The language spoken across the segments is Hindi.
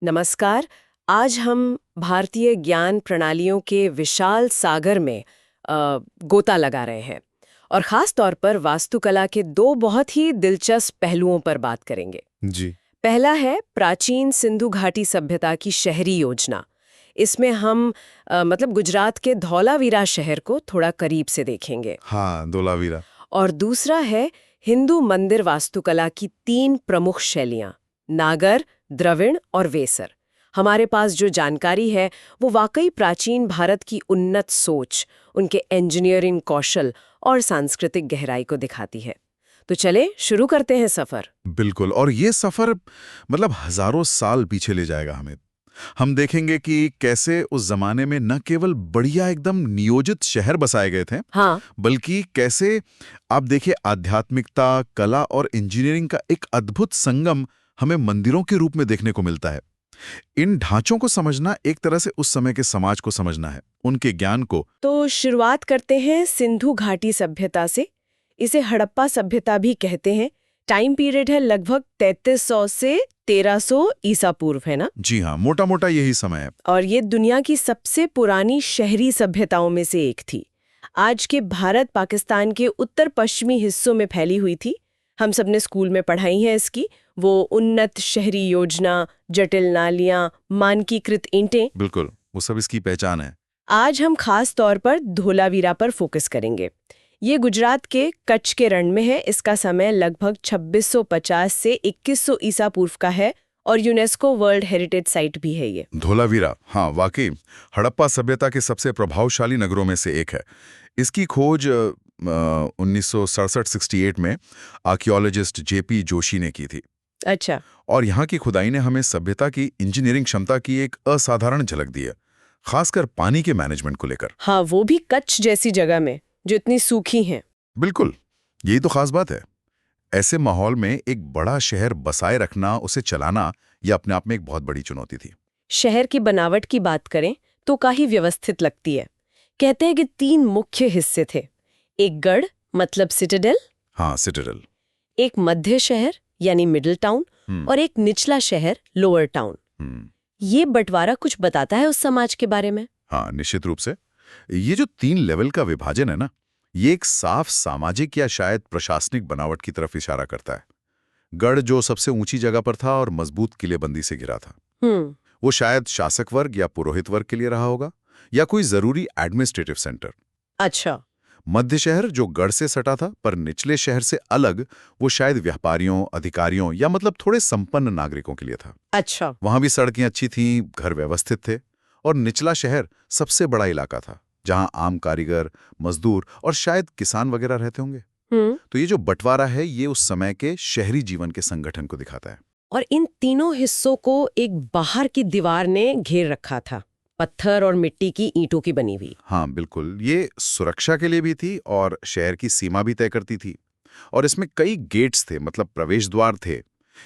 नमस्कार। आज हम भारतीय ज्ञान प्रणालियों के विशाल सागर में गोता लगा रहे हैं और ख़ास तौर पर वास्तुकला के दो बहुत ही दिलचस्प पहलुओं पर बात करेंगे। जी। पहला है प्राचीन सिंधु घाटी सभ्यता की शहरी योजना। इसमें हम मतलब गुजरात के धौलावीरा शहर को थोड़ा करीब से देखेंगे। हाँ, धोलावीरा। और दूसरा है हिंदू मंदिर वास्तुकला की तीन प्रमुख शैलियाँ, नागर, द्रविड़ और वेसर। हमारे पास जो जानकारी है वो वाकई प्राचीन भारत की उन्नत सोच, उनके इंजीनियरिंग कौशल और सांस्कृतिक गहराई को दिखाती है। तो चले शुरू करते हैं सफर। बिल्कुल, और ये सफर मतलब हजारों साल पीछे ले जाएगा हमें। हम देखेंगे कि कैसे उस जमाने में न केवल बढ़िया एकदम नियोजित शहर बसाए गए थे, हाँ, बल्कि कैसे आप देखिए आध्यात्मिकता, कला और इंजीनियरिंग का एक अद्भुत संगम हमें मंदिरों के रूप में देखने को मिलता है। इन ढांचों को समझना एक तरह से उस समय के समाज को समझना है, उनके ज्ञान को। तो शुरुआत करते हैं सिंधु घाटी सभ्यता से। इसे हड़प्पा सभ्यता भी कहते हैं। टाइम पीरियड है लगभग 3300 से 1300 ईसा पूर्व, है ना? जी हाँ, मोटा मोटा यही समय है। और ये दुनिया की सबसे पुरानी शहरी सभ्यताओं में से एक थी। आज के भारत पाकिस्तान के उत्तर पश्चिमी हिस्सों में फैली हुई थी। हम सबने स्कूल में पढ़ाई है इसकी, वो उन्नत शहरी योजना, जटिल नालियां, मानकीकृत ईंटें। बिल्कुल, वो सब इसकी पहचान है। आज हम खास तौर पर धोलावीरा पर फोकस करेंगे। ये गुजरात के कच्छ के रण में है। इसका समय लगभग 2650 से 2100 ईसा पूर्व का है और यूनेस्को वर्ल्ड हेरिटेज साइट भी है ये। धोलावीरा, हाँ वाकई हड़प्पा सभ्यता के सबसे प्रभावशाली नगरों में से एक है। इसकी खोज 1967-68 में आर्कियोलॉजिस्ट जेपी जोशी ने की थी। अच्छा। और यहाँ की खुदाई ने हमें सभ्यता की इंजीनियरिंग क्षमता की एक असाधारण झलक दी है, खासकर पानी के मैनेजमेंट को लेकर। हाँ, वो भी कच्छ जैसी जगह में जो इतनी सूखी हैं। बिल्कुल, यही तो खास बात है। ऐसे माहौल में एक बड़ा शहर बसाए रखना, उसे चलाना, यह अपने आप में एक बहुत बड़ी चुनौती थी। शहर की बनावट की बात करें तो काफी व्यवस्थित लगती है। कहते हैं कि 3 मुख्य हिस्से थे। एक गढ़ मतलब सिटाडेल, हाँ, सिटाडेल। एक मध्य शहर यानी मिडिल टाउन और एक निचला शहर लोअर टाउन। ये बंटवारा कुछ बताता है उस समाज के बारे में? हाँ, निश्चित रूप से। ये जो 3 लेवल का विभाजन है ना, ये एक साफ सामाजिक या शायद प्रशासनिक बनावट की तरफ इशारा करता है। गढ़ जो सबसे ऊंची जगह पर था और मजबूत किलेबंदी से घिरा था, वो शायद शासक वर्ग या पुरोहित वर्ग के लिए रहा होगा, या कोई जरूरी एडमिनिस्ट्रेटिव सेंटर। अच्छा। मध्य शहर जो गढ़ से सटा था पर निचले शहर से अलग, वो शायद व्यापारियों, अधिकारियों या मतलब थोड़े संपन्न नागरिकों के लिए था। अच्छा। वहां भी सड़कें अच्छी थीं, घर व्यवस्थित थे। और निचला शहर सबसे बड़ा इलाका था, जहां आम कारीगर, मजदूर और शायद किसान वगैरह रहते होंगे। तो ये जो बंटवारा है, ये उस समय के शहरी जीवन के संगठन को दिखाता है। और इन तीनों हिस्सों को एक बाहर की दीवार ने घेर रखा था, पत्थर और मिट्टी की ईंटों की बनी हुई। हाँ बिल्कुल, ये सुरक्षा के लिए भी थी और शहर की सीमा भी तय करती थी। और इसमें कई गेट्स थे, मतलब प्रवेश द्वार थे।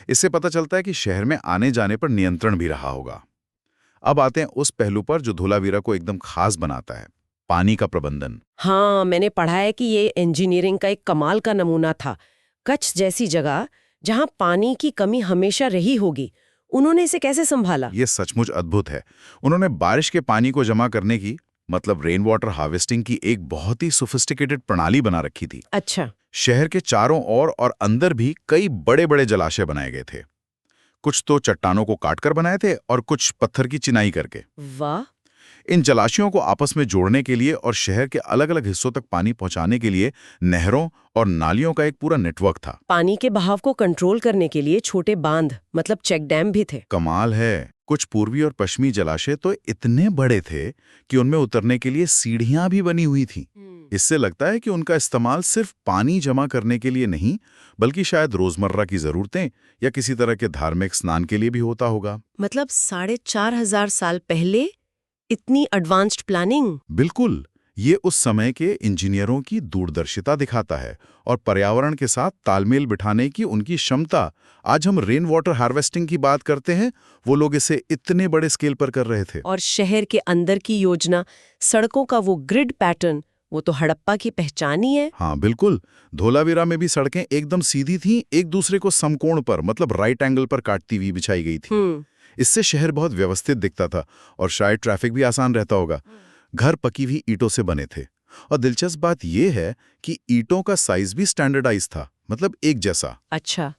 इससे पता चलता है कि शहर में आने जाने पर नियंत्रण भी रहा होगा। अब आते हैं उस पहलू पर जो धोलावीरा को एकदम खास बनाता है, पानी का प्रबंधन। हाँ, मैंने पढ़ा है कि ये इंजीनियरिंग का एक कमाल का नमूना था। कच्छ जैसी जगह जहाँ पानी की कमी हमेशा रही होगी, उन्होंने इसे कैसे संभाला? ये सचमुच अद्भुत है। उन्होंने बारिश के पानी को जमा करने की, मतलब रेन वाटर हार्वेस्टिंग की एक बहुत ही सोफिस्टिकेटेड प्रणाली बना रखी थी। अच्छा। शहर के चारों ओर और अंदर भी कई बड़े बड़े जलाशय बनाए गए थे। कुछ तो चट्टानों को काटकर बनाए थे और कुछ पत्थर की चिनाई करके। वाह। इन जलाशयों को आपस में जोड़ने के लिए और शहर के अलग अलग हिस्सों तक पानी पहुंचाने के लिए नहरों और नालियों का एक पूरा नेटवर्क था। पानी के बहाव को कंट्रोल करने के लिए छोटे बांध मतलब चेक डैम भी थे। कमाल है, कुछ पूर्वी और पश्चिमी जलाशय तो इतने बड़े थे कि उनमें उतरने के लिए सीढ़ियां भी बनी हुई थी। इससे लगता है कि उनका इस्तेमाल सिर्फ पानी जमा करने के लिए नहीं, बल्कि शायद रोजमर्रा की जरूरतें या किसी तरह के धार्मिक स्नान के लिए भी होता होगा। मतलब 4500 साल पहले इतनी एडवांस्ड प्लानिंग। बिल्कुल, ये उस समय के इंजीनियरों की दूरदर्शिता दिखाता है और पर्यावरण के साथ तालमेल बिठाने की उनकी क्षमता। आज हम रेन वाटर हार्वेस्टिंग की बात करते हैं, वो लोग इसे इतने बड़े स्केल पर कर रहे थे। और शहर के अंदर की योजना, सड़कों का वो ग्रिड पैटर्न, वो तो हड़प्पा की पहचान ही है। हाँ बिल्कुल, धोलावीरा में भी सड़कें एकदम सीधी थीं, एक दूसरे को समकोण पर मतलब राइट एंगल पर काटती हुई बिछाई गई थी। इससे शहर बहुत व्यवस्थित दिखता था और शायद ट्रैफिक भी आसान रहता होगा। घर पकी हुई ईंटों से बने थे और दिलचस्प बात यह है कि ईंटों का साइज भी स्टैंडर्डाइज था, मतलब एक जैसा। अच्छा,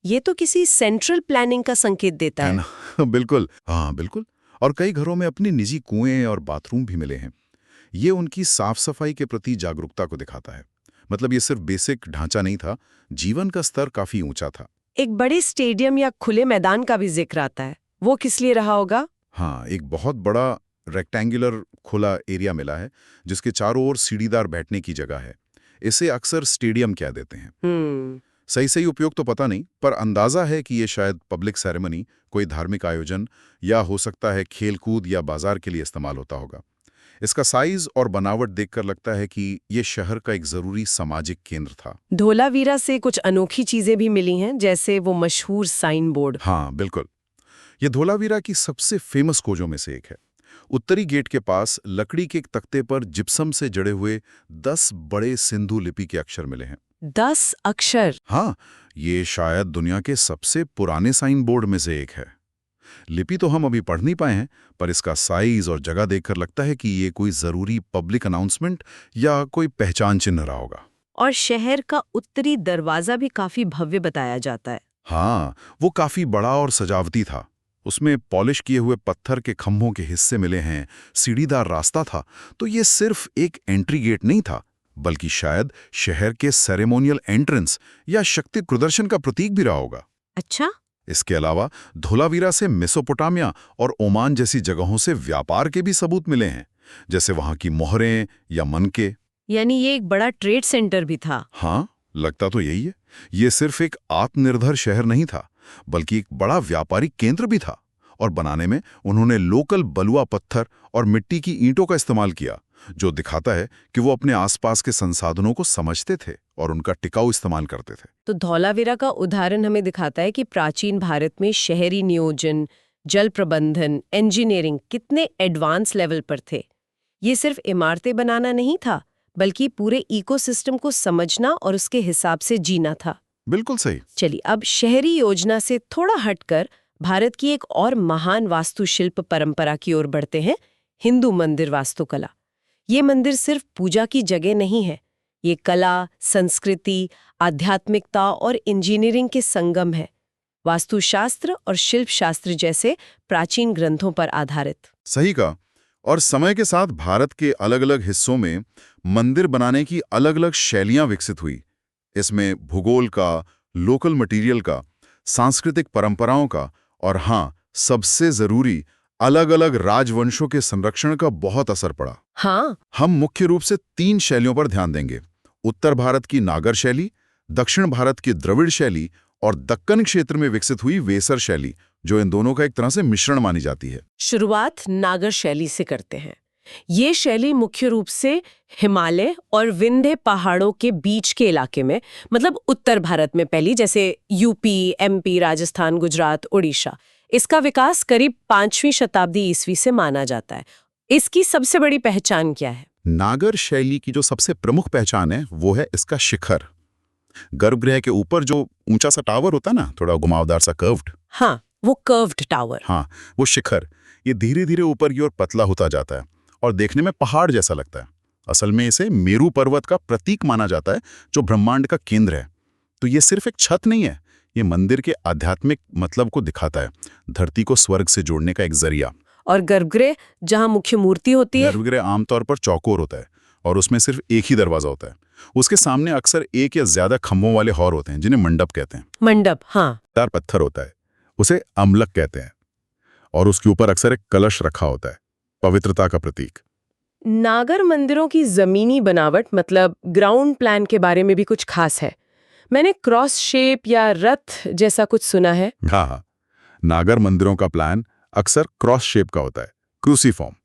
ये तो किसी सेंट्रल प्लानिंग का संकेत देता है। ना बिल्कुल, हाँ बिल्कुल। और कई घरों में अपनी निजी कुएं और बाथरूम भी मिले हैं। ये उनकी साफ सफाई के प्रति जागरूकता को दिखाता है। मतलब ये सिर्फ बेसिक ढांचा नहीं था, जीवन का स्तर काफी ऊंचा था। एक बड़े स्टेडियम या खुले मैदान का भी जिक्र आता है, वो किस लिए रहा होगा? हाँ, एक बहुत बड़ा रेक्टेंगुलर खुला एरिया मिला है जिसके चारों ओर सीढ़ीदार बैठने की जगह है। इसे अक्सर स्टेडियम कह देते हैं। सही उपयोग तो पता नहीं, पर अंदाजा है कि ये शायद पब्लिक सेरेमनी, कोई धार्मिक आयोजन या हो सकता है खेलकूद या बाजार के लिए इस्तेमाल होता होगा। इसका साइज और बनावट देखकर लगता है कि ये शहर का एक जरूरी सामाजिक केंद्र था। धोलावीरा से कुछ अनोखी चीजें भी मिली हैं, जैसे वो मशहूर साइन बोर्ड। हाँ बिल्कुल, ये धोलावीरा की सबसे फेमस खोजों में से एक है। उत्तरी गेट के पास लकड़ी के एक तख्ते पर जिप्सम से जड़े हुए 10 बड़े सिंधु लिपि के अक्षर मिले हैं। 10 अक्षर? हाँ, ये शायद दुनिया के सबसे पुराने साइन बोर्ड में से एक है। लिपि तो हम अभी पढ़ नहीं पाए हैं, पर इसका साइज और जगह देखकर लगता है कि ये कोई जरूरी पब्लिक अनाउंसमेंट या कोई पहचान चिन्ह रहा होगा। और शहर का उत्तरी दरवाजा भी काफी भव्य बताया जाता है। हाँ, वो काफी बड़ा और सजावटी था। उसमें पॉलिश किए हुए पत्थर के खंभों के हिस्से मिले हैं, सीढ़ीदार रास्ता था। तो ये सिर्फ एक एंट्री गेट नहीं था, बल्कि शायद शहर के सेरेमोनियल एंट्रेंस या शक्ति प्रदर्शन का प्रतीक भी रहा होगा। अच्छा? इसके अलावा धोलावीरा से मेसोपोटामिया और ओमान जैसी जगहों से व्यापार के भी सबूत मिले हैं, जैसे वहां की मोहरें या मनके। यानी ये एक बड़ा ट्रेड सेंटर भी था। हाँ, लगता तो यही है। ये सिर्फ एक आत्मनिर्भर शहर नहीं था, बल्कि एक बड़ा व्यापारिक केंद्र भी था। और बनाने में उन्होंने लोकल बलुआ पत्थर और मिट्टी की ईंटों का इस्तेमाल किया, जो दिखाता है कि वो अपने आसपास के संसाधनों को समझते थे और उनका टिकाऊ इस्तेमाल करते थे। तो धौलावीरा का उदाहरण हमें दिखाता है कि प्राचीन भारत में शहरी नियोजन, जल प्रबंधन, इंजीनियरिंग कितने एडवांस लेवल पर थे। ये सिर्फ इमारतें बनाना नहीं था, बल्कि पूरे इकोसिस्टम को समझना और उसके हिसाब से जीना था। बिल्कुल सही। चलिए, अब शहरी योजना से थोड़ा हटकर भारत की एक और महान वास्तुशिल्प परंपरा की ओर बढ़ते हैं, हिंदू मंदिर वास्तुकला। ये मंदिर सिर्फ पूजा की जगह नहीं है, ये कला, संस्कृति, आध्यात्मिकता और इंजीनियरिंग के संगम है। वास्तुशास्त्र और शिल्पशास्त्र जैसे प्राचीन ग्रंथों पर आधारित। सही कहा। और समय के साथ भारत के अलग अलग हिस्सों में मंदिर बनाने की अलग अलग शैलियां विकसित हुई। इसमें भूगोल का, लोकल मटेरियल का, सांस्कृतिक परंपराओं का और हाँ, सबसे जरूरी अलग अलग राजवंशों के संरक्षण का बहुत असर पड़ा। हाँ, हम मुख्य रूप से 3 शैलियों पर ध्यान देंगे। उत्तर भारत की नागर शैली, दक्षिण भारत की द्रविड़ शैली और दक्कन क्षेत्र में विकसित हुई वेसर शैली, जो इन दोनों का एक तरह से मिश्रण मानी जाती है। शुरुआत नागर शैली से करते हैं। ये शैली मुख्य रूप से हिमालय और विंध्य पहाड़ों के बीच के इलाके में, मतलब उत्तर भारत में फैली, जैसे यूपी, एमपी, राजस्थान, गुजरात, उड़ीसा। इसका विकास करीब 5वीं शताब्दी ईस्वी से माना जाता है। इसकी सबसे बड़ी पहचान क्या है? नागर शैली की जो सबसे प्रमुख पहचान है वो है इसका शिखर। गर्भगृह के ऊपर जो ऊंचा सा टावर होता है ना, थोड़ा घुमावदार सा कर्व्ड। हाँ, वो कर्व्ड टावर। हाँ, वो शिखर ये धीरे धीरे ऊपर की ओर पतला होता जाता है और देखने में पहाड़ जैसा लगता है। असल में इसे मेरू पर्वत का प्रतीक माना जाता है, जो ब्रह्मांड का केंद्र है। तो ये सिर्फ एक छत नहीं है, ये मंदिर के आध्यात्मिक मतलब को दिखाता है, धरती को स्वर्ग से जोड़ने का एक जरिया। और गर्भगृह, जहाँ मुख्य मूर्ति होती है, गर्भगृह आमतौर पर चौकोर होता है और उसमें सिर्फ एक ही दरवाजा होता है। उसके सामने अक्सर एक या ज्यादा खंभों वाले हॉर होते हैं, जिन्हें मंडप कहते हैं। मंडप, हाँ। तार पत्थर होता है, उसे अम्लक कहते हैं, और उसके ऊपर अक्सर एक कलश रखा होता है, पवित्रता का प्रतीक। नागर मंदिरों की जमीनी बनावट, मतलब ग्राउंड प्लान के बारे में भी कुछ खास है। मैंने क्रॉस शेप या रथ जैसा कुछ सुना है। हाँ, नागर मंदिरों का प्लान अक्सर क्रॉस शेप का होता है, क्रूसीफॉर्म।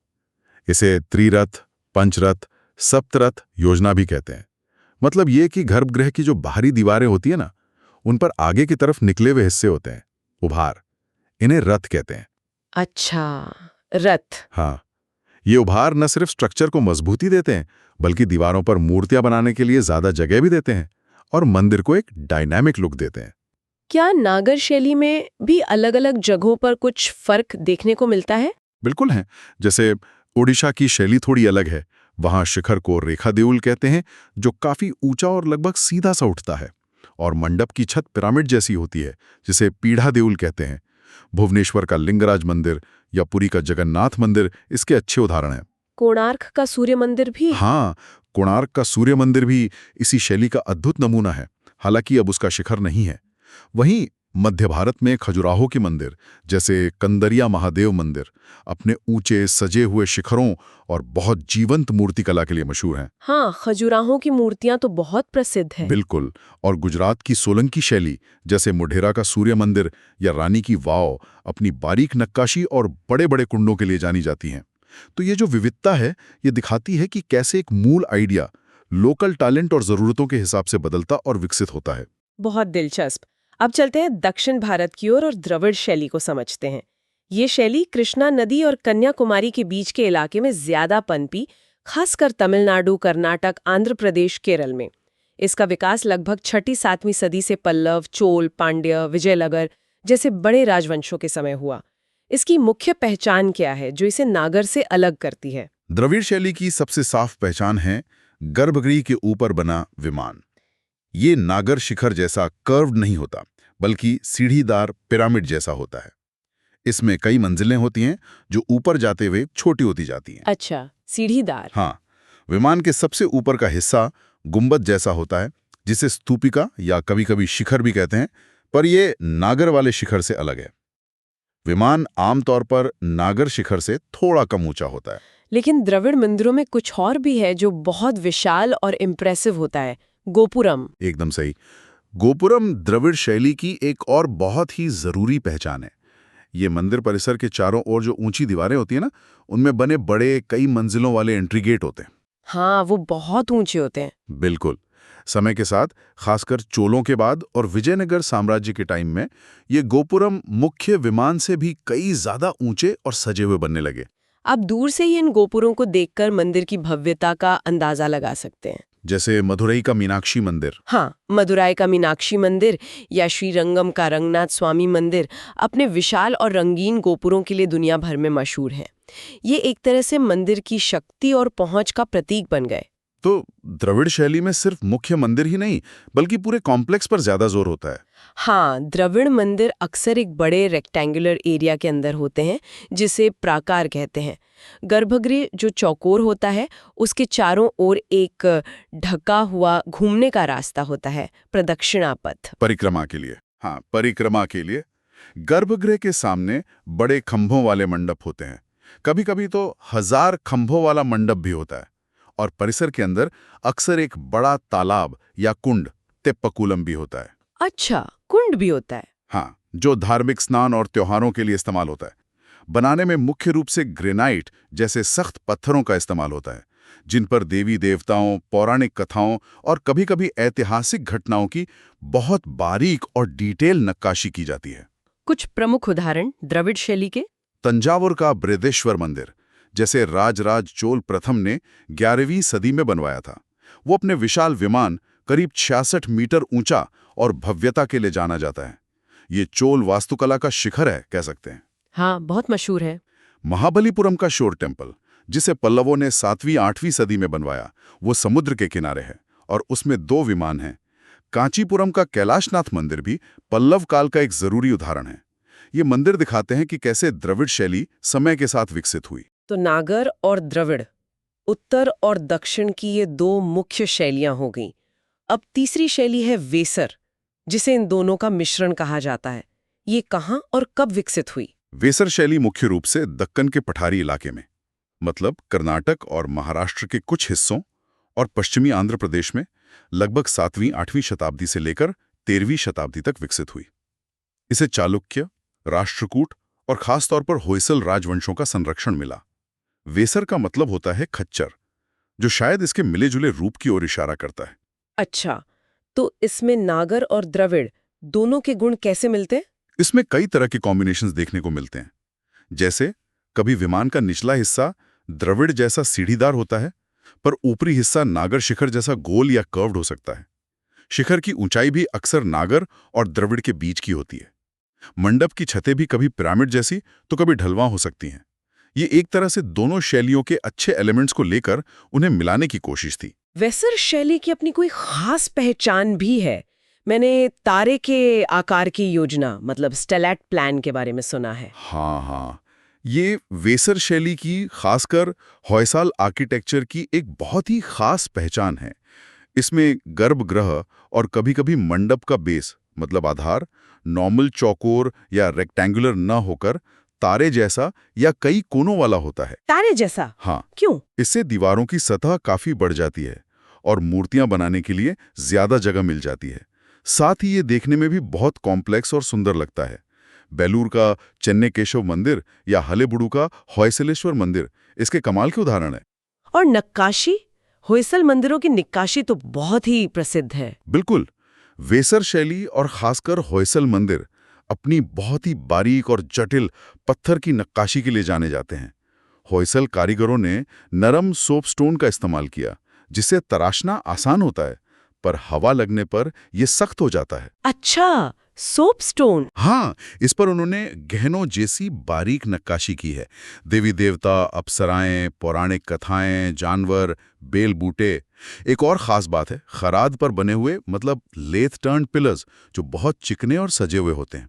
इसे त्रिरथ, पंचरथ, सप्तरथ योजना भी कहते हैं। मतलब ये कि गर्भगृह की जो बाहरी दीवारें होती है ना, उन पर आगे की तरफ निकले हुए हिस्से होते हैं, उभार। इन्हें रथ कहते हैं। अच्छा, रथ। हाँ, ये उभार न सिर्फ स्ट्रक्चर को मजबूती देते हैं, बल्कि दीवारों पर मूर्तियां बनाने के लिए ज्यादा जगह भी देते हैं और मंदिर को एक डायनामिक लुक देते हैं। क्या नागर शैली में भी अलग-अलग जगहों पर कुछ फर्क देखने को मिलता है? बिल्कुल हैं। जैसे ओडिशा की शैली थोड़ी अलग है। वहाँ शिखर को रेखा देउल कहते हैं, जो काफी ऊंचा और लगभग सीधा सा उठता है। और मंडप की छत पिरामिड जैसी होती है, जिसे पीढ़ा देउल कहते हैं। भुवनेश्वर का लिंगराज मंदिर या पुरी का जगन्नाथ मंदिर इसके अच्छे उदाहरण हैं। कोणार्क का सूर्य मंदिर भी? हाँ, कोणार्क का सूर्य मंदिर भी इसी शैली का अद्भुत नमूना है, हालांकि अब उसका शिखर नहीं है। वहीं मध्य भारत में खजुराहो के मंदिर, जैसे कंदरिया महादेव मंदिर, अपने ऊंचे सजे हुए शिखरों और बहुत जीवंत मूर्तिकला के लिए मशहूर हैं। हाँ, खजुराहों की मूर्तियां तो बहुत प्रसिद्ध है। बिल्कुल। और गुजरात की सोलंकी शैली, जैसे मुढेरा का सूर्य मंदिर या रानी की वाव, अपनी बारीक नक्काशी और बड़े-बड़े कुंडों के लिए जानी जाती हैं। तो ये जो विविधता है, ये दिखाती है कि कैसे एक मूल आइडिया लोकल टैलेंट और ज़रूरतों के हिसाब से बदलता और विकसित होता है। बहुत दिलचस्प। अब चलते हैं दक्षिण भारत की ओर और द्रविड़ शैली को समझते हैं। ये शैली कृष्णा नदी और कन्याकुमारी के बीच के इलाके में ज्यादा पनपी, खासकर तमिलनाडु, कर्नाटक, आंध्र प्रदेश, केरल में। इसका विकास लगभग 6वीं-7वीं सदी से पल्लव, चोल, पांड्य, विजयनगर जैसे बड़े राजवंशों के समय हुआ। इसकी मुख्य पहचान क्या है जो इसे नागर से अलग करती है? द्रविड़ शैली की सबसे साफ पहचान है गर्भगृह के ऊपर बना विमान। ये नागर शिखर जैसा कर्व्ड नहीं होता, बल्कि सीढ़ीदार पिरामिड जैसा होता है। इसमें कई मंजिलें होती हैं, जो ऊपर जाते हुए छोटी होती जाती हैं। अच्छा, सीढ़ीदार। हाँ, विमान के सबसे ऊपर का हिस्सा गुंबद जैसा होता है, जिसे स्तूपिका या कभी-कभी शिखर भी कहते हैं, पर ये नागर वाले शिखर से अलग है। विमान आमतौर पर नागर शिखर से थोड़ा कम ऊंचा होता है। लेकिन द्रविड़ मंदिरों में कुछ और भी है जो बहुत विशाल और इम्प्रेसिव होता है, गोपुरम। एकदम सही। गोपुरम द्रविड़ शैली की एक और बहुत ही जरूरी पहचान है। ये मंदिर परिसर के चारों ओर जो ऊंची दीवारें होती हैं ना, उनमें बने बड़े कई मंजिलों वाले एंट्री गेट होते हैं। हाँ, वो बहुत ऊंचे होते हैं। बिल्कुल। समय के साथ, खासकर चोलों के बाद और विजयनगर साम्राज्य के टाइम में, ये गोपुरम मुख्य विमान से भी कई ज्यादा ऊंचे और सजे हुए बनने लगे। आप दूर से ही इन गोपुरों को देखकर मंदिर की भव्यता का अंदाजा लगा सकते हैं। जैसे मदुरई का मीनाक्षी मंदिर। हाँ, मदुराई का मीनाक्षी मंदिर या श्रीरंगम का रंगनाथ स्वामी मंदिर अपने विशाल और रंगीन गोपुरों के लिए दुनिया भर में मशहूर हैं। ये एक तरह से मंदिर की शक्ति और पहुंच का प्रतीक बन गए। तो द्रविड़ शैली में सिर्फ मुख्य मंदिर ही नहीं, बल्कि पूरे कॉम्प्लेक्स पर ज्यादा जोर होता है। हाँ, द्रविड़ मंदिर अक्सर एक बड़े रेक्टेंगुलर एरिया के अंदर होते हैं, जिसे प्राकार कहते हैं। गर्भगृह जो चौकोर होता है, उसके चारों ओर एक ढका हुआ घूमने का रास्ता होता है, प्रदक्षिणा पथ। परिक्रमा के लिए। हाँ, परिक्रमा के लिए गर्भगृह के सामने बड़े खंभों वाले मंडप होते हैं। कभी-कभी तो 1000 खंभों वाला मंडप भी होता है। और परिसर के अंदर अक्सर एक बड़ा तालाब या कुंड, तेप्पकुलम भी होता है। अच्छा, कुंड भी होता है। हाँ, जो धार्मिक स्नान और त्योहारों के लिए इस्तेमाल होता है। बनाने में मुख्य रूप से ग्रेनाइट जैसे सख्त पत्थरों का इस्तेमाल होता है, जिन पर देवी देवताओं, पौराणिक कथाओं और कभी-कभी ऐतिहासिक घटनाओं की बहुत बारीक और डिटेल नक्काशी की जाती है। कुछ प्रमुख उदाहरण द्रविड़ शैली के? तंजावुर का बृहदेश्वर मंदिर, जैसे राजराज चोल प्रथम ने 11वीं सदी में बनवाया था। वो अपने विशाल विमान, करीब 66 मीटर ऊंचा और भव्यता के लिए जाना जाता है। ये चोल वास्तुकला का शिखर है, कह सकते हैं। हाँ, बहुत मशहूर है। महाबलीपुरम का शोर टेम्पल, जिसे पल्लवों ने 7वीं-8वीं सदी में बनवाया, वो समुद्र के किनारे है और उसमें 2 विमान हैं। कांचीपुरम का कैलाशनाथ मंदिर भी पल्लव काल का एक जरूरी उदाहरण है। ये मंदिर दिखाते हैं कि कैसे द्रविड़ शैली समय के साथ विकसित हुई। तो नागर और द्रविड़, उत्तर और दक्षिण की ये 2 मुख्य शैलियां हो गईं। अब तीसरी शैली है वेसर, जिसे इन दोनों का मिश्रण कहा जाता है। ये कहाँ और कब विकसित हुई? वेसर शैली मुख्य रूप से दक्कन के पठारी इलाके में, मतलब कर्नाटक और महाराष्ट्र के कुछ हिस्सों और पश्चिमी आंध्र प्रदेश में लगभग 7वीं-8वीं शताब्दी से लेकर 13वीं शताब्दी तक विकसित हुई। इसे चालुक्य, राष्ट्रकूट और खासतौर पर होयसल राजवंशों का संरक्षण मिला। वेसर का मतलब होता है खच्चर, जो शायद इसके मिले-जुले रूप की ओर इशारा करता है। अच्छा, तो इसमें नागर और द्रविड़ दोनों के गुण कैसे मिलते हैं? इसमें कई तरह के कॉम्बिनेशंस देखने को मिलते हैं। जैसे कभी विमान का निचला हिस्सा द्रविड़ जैसा सीढ़ीदार होता है, पर ऊपरी हिस्सा नागर शिखर जैसा गोल या कर्व्ड हो सकता है। शिखर की ऊंचाई भी अक्सर नागर और द्रविड़ के बीच की होती है। मंडप की छतें भी कभी पिरामिड जैसी तो कभी ढलवां हो सकती हैं। ये एक तरह से दोनों शैलियों के अच्छे एलिमेंट्स को लेकर उन्हें मिलाने की कोशिश थी। वेसर शैली की अपनी कोई खास पहचान भी है। मैंने तारे के आकार की योजना मतलब स्टेलेट प्लान के बारे में सुना है। हाँ, ये वेसर शैली की खासकर होयसाल आर्किटेक्चर की एक बहुत ही खास पहचान है। इसमें गर्भगृह और कभी-कभी मंडप का बेस मतलब आधार नॉर्मल चौकोर या रेक्टेंगुलर न होकर तारे जैसा या कई कोनों वाला होता है। तारे जैसा? हाँ, क्यों? इससे दीवारों की सतह काफी बढ़ जाती है और मूर्तियां बनाने के लिए ज्यादा जगह मिल जाती है। साथ ही ये देखने में भी बहुत कॉम्प्लेक्स और सुंदर लगता है। बेलूर का चेन्नकेशव मंदिर या हलेबुडु का होयसलेश्वर मंदिर इसके कमाल के उदाहरण है। और नक्काशी? होयसल मंदिरों की नक्काशी तो बहुत ही प्रसिद्ध है। बिल्कुल, वेसर शैली और खासकर होयसल मंदिर अपनी बहुत ही बारीक और जटिल पत्थर की नक्काशी के लिए जाने जाते हैं। होयसल कारीगरों ने नरम सोपस्टोन का इस्तेमाल किया, जिसे तराशना आसान होता है, पर हवा लगने पर यह सख्त हो जाता है। अच्छा, सोपस्टोन। हाँ, इस पर उन्होंने गहनों जैसी बारीक नक्काशी की है। देवी देवता, अप्सराएं, पौराणिक कथाएं, जानवर, बेल बूटे। एक और खास बात है, खराद पर बने हुए मतलब लेथ टर्न पिलर्स जो बहुत चिकने और सजे हुए होते हैं।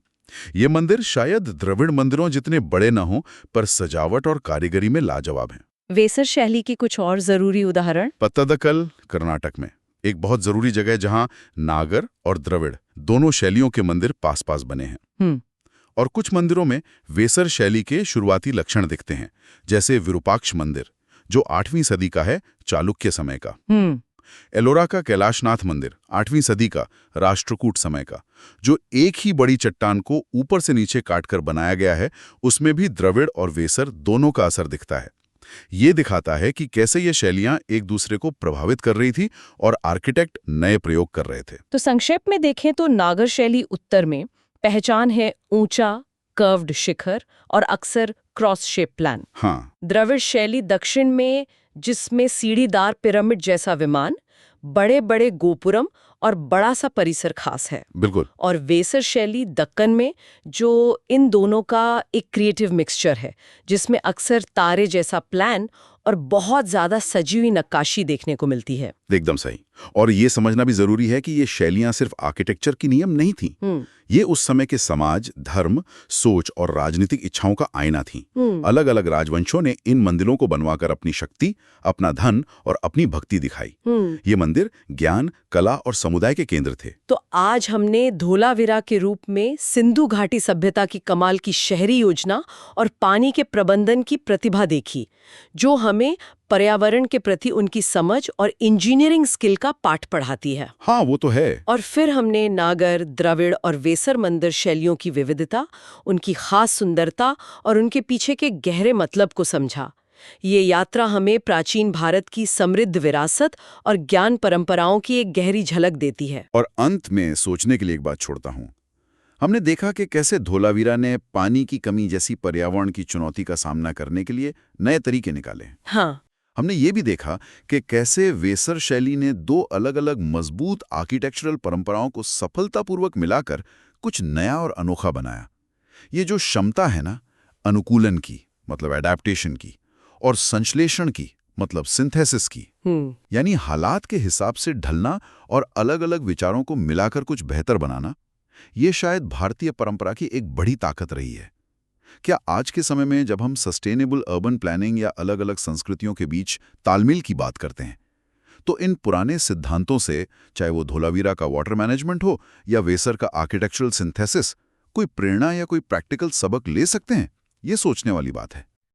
ये मंदिर शायद द्रविड़ मंदिरों जितने बड़े ना हों, पर सजावट और कारीगरी में लाजवाब हैं। वेसर शैली की कुछ और जरूरी उदाहरण? पत्तदकल कर्नाटक में एक बहुत जरूरी जगह है जहां नागर और द्रविड़ दोनों शैलियों के मंदिर पास पास बने हैं। और कुछ मंदिरों में वेसर शैली के शुरुआती लक्षण दिखते हैं, जैसे विरूपाक्ष मंदिर जो 8वीं सदी का है, चालुक्य समय का। एलोरा का कैलाशनाथ मंदिर 8वीं सदी का, राष्ट्रकूट समय का, जो एक ही बड़ी चट्टान को ऊपर से नीचे काटकर बनाया गया है। उसमें भी द्रविड़ और वेसर दोनों का असर दिखता है। ये दिखाता है कि कैसे ये शैलियां एक दूसरे को प्रभावित कर रही थी और आर्किटेक्ट नए प्रयोग कर रहे थे। तो संक्षेप में देखें तो नागर शैली उत्तर में पहचान है ऊंचा कर्व्ड शिखर और अक्सर क्रॉस शेप प्लान। हाँ, द्रविड़ शैली दक्षिण में जिसमें सीढ़ीदार पिरामिड जैसा विमान, बड़े बड़े गोपुरम और बड़ा सा परिसर खास है। बिल्कुल। और वेसर शैली दक्कन में जो इन दोनों का एक क्रिएटिव मिक्सचर है, जिसमें अक्सर तारे जैसा प्लान और बहुत ज्यादा सजी हुई नक्काशी देखने को मिलती है। एकदम सही। और ये समझना भी जरूरी है कि ये शैलियां सिर्फ आर्किटेक्चर की नियम नहीं थी। ये उस समय के समाज, धर्म, सोच और राजनीतिक इच्छाओं का आईना थी। अलग अलग राजवंशों ने इन मंदिरों को बनवाकर अपनी शक्ति, अपना धन और अपनी भक्ति दिखाई। ये मंदिर ज्ञान, कला और समुदाय के केंद्र थे। तो आज हमने धोलावीरा के रूप में सिंधु घाटी सभ्यता की कमाल की शहरी योजना और पानी के प्रबंधन की प्रतिभा देखी, जो हमें पर्यावरण के प्रति उनकी समझ और इंजीनियरिंग स्किल का पाठ पढ़ाती है। हाँ, वो तो है। और फिर हमने नागर, द्रविड़ और वेसर मंदिर शैलियों की विविधता, उनकी खास सुंदरता और उनके पीछे के गहरे मतलब को समझा। ये यात्रा हमें प्राचीन भारत की समृद्ध विरासत और ज्ञान परंपराओं की एक गहरी झलक देती है। और अंत में सोचने के लिए एक बात छोड़ता हूँ। हमने देखा कि कैसे धोलावीरा ने पानी की कमी जैसी पर्यावरण की चुनौती का सामना करने के लिए नए तरीके निकाले। हाँ, हमने ये भी देखा कि कैसे वेसर शैली ने दो अलग अलग मजबूत आर्किटेक्चरल परंपराओं को सफलतापूर्वक मिलाकर कुछ नया और अनोखा बनाया। ये जो क्षमता है ना, अनुकूलन की मतलब एडेप्टेशन की, और संश्लेषण की मतलब सिंथेसिस की, यानी हालात के हिसाब से ढलना और अलग अलग विचारों को मिलाकर कुछ बेहतर बनाना, ये शायद भारतीय परंपरा की एक बड़ी ताकत रही है। क्या आज के समय में जब हम सस्टेनेबल अर्बन प्लानिंग या अलग अलग संस्कृतियों के बीच तालमेल की बात करते हैं, तो इन पुराने सिद्धांतों से, चाहे वो धोलावीरा का वाटर मैनेजमेंट हो या वेसर का आर्किटेक्चरल सिंथेसिस, कोई प्रेरणा या कोई प्रैक्टिकल सबक ले सकते हैं? ये सोचने वाली बात है।